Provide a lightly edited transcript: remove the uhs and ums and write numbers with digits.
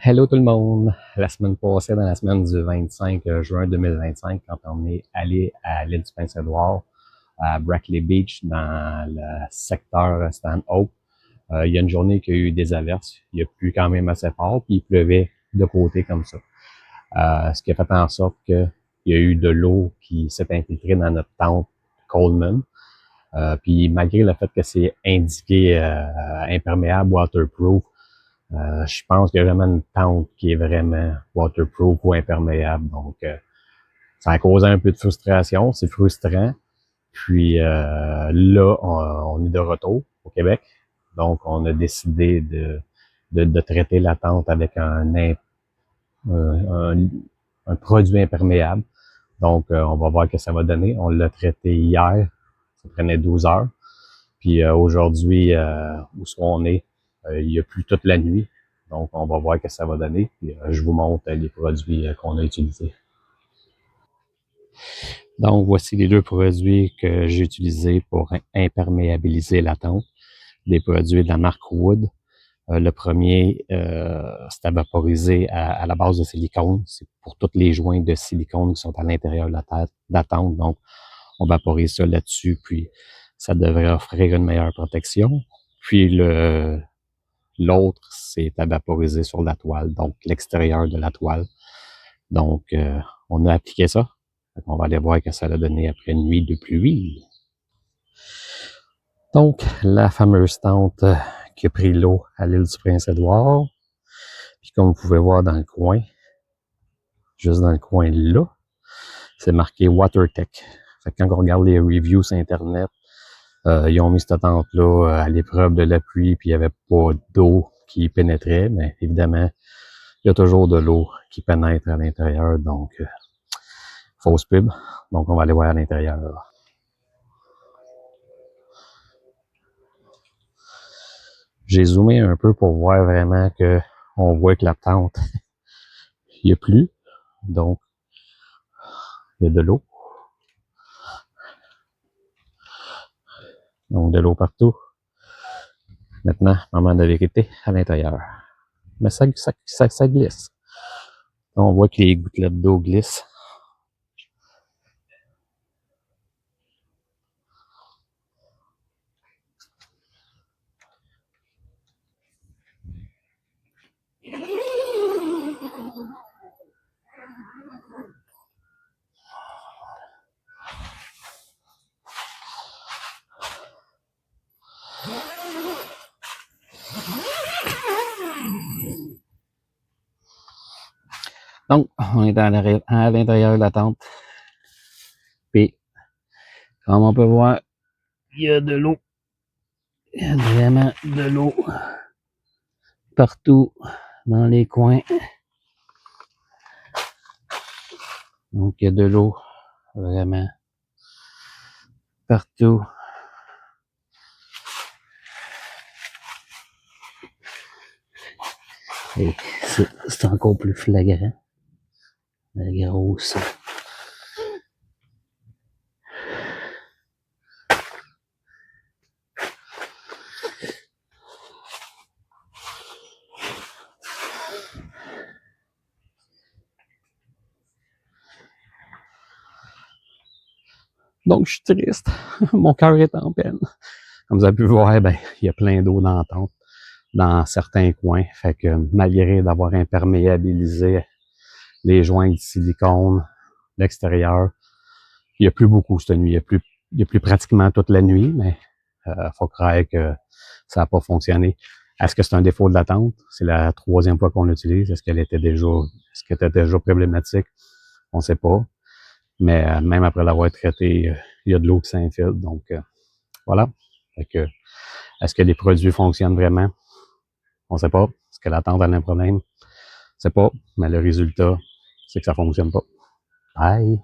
Hello tout le monde! La semaine passée, dans la semaine du 25 juin 2025, quand on est allé à l'île du Prince-Édouard, à Brackley Beach, dans le secteur Stanhope, il y a une journée qu'il y a eu des averses. Il a plu quand même assez fort, puis il pleuvait de côté comme ça. Ce qui a fait en sorte qu'il y a eu de l'eau qui s'est infiltrée dans notre tente Coleman. Puis malgré le fait que c'est indiqué imperméable, waterproof, je pense qu'il y a vraiment une tente qui est vraiment waterproof ou imperméable. Donc, ça a causé un peu de frustration. C'est frustrant. Puis là, on est de retour au Québec. Donc, on a décidé de traiter la tente avec un produit imperméable. Donc, on va voir ce que ça va donner. On l'a traité hier. Ça prenait 12 heures. Puis aujourd'hui, où on est, il y a plu toute la nuit. Donc, on va voir ce que ça va donner. Puis, je vous montre les produits qu'on a utilisés. Donc, voici les deux produits que j'ai utilisés pour imperméabiliser la tente. Des produits de la marque Wood. Le premier, c'est à vaporiser à la base de silicone. C'est pour tous les joints de silicone qui sont à l'intérieur de la tente. Donc, on vaporise ça là-dessus, puis ça devrait offrir une meilleure protection. Puis l'autre, c'est à vaporiser sur la toile, donc l'extérieur de la toile. Donc, on a appliqué ça. On va aller voir ce que ça a donné après une nuit de pluie. Donc, la fameuse tente qui a pris l'eau à l'île du Prince-Édouard. Puis comme vous pouvez voir dans le coin, juste dans le coin là, c'est marqué WaterTech. Fait que quand on regarde les reviews sur Internet, ils ont mis cette tente-là à l'épreuve de la pluie, puis il n'y avait pas d'eau qui pénétrait, mais évidemment, il y a toujours de l'eau qui pénètre à l'intérieur, donc fausse pub. Donc on va aller voir à l'intérieur. J'ai zoomé un peu pour voir vraiment que on voit que la tente, il n'y a plus, donc il y a de l'eau. Donc de l'eau partout. Maintenant, moment de vérité à l'intérieur. Mais ça glisse. On voit que les gouttelettes d'eau glissent. Donc, on est à l'intérieur de la tente. Puis, comme on peut voir, il y a de l'eau. Il y a vraiment de l'eau partout dans les coins. Donc, il y a de l'eau vraiment partout. Et c'est encore plus flagrant. La grosse. Donc, je suis triste. Mon cœur est en peine. Comme vous avez pu voir, ben, il y a plein d'eau dans la tente, dans certains coins. Fait que malgré d'avoir imperméabilisé les joints de silicone, l'extérieur, il n'y a plus beaucoup cette nuit. Il y a plus pratiquement toute la nuit, mais faut croire que ça n'a pas fonctionné. Est-ce que c'est un défaut de la tente? C'est la troisième fois qu'on l'utilise. Est-ce qu'elle était déjà problématique? On ne sait pas. Mais même après l'avoir traité, il y a de l'eau qui s'infiltre. Donc, voilà. Fait que, est-ce que les produits fonctionnent vraiment? On ne sait pas. Est-ce que la tente a un problème? On ne sait pas. Mais le résultat, c'est que ça ne fonctionne pas. Bye!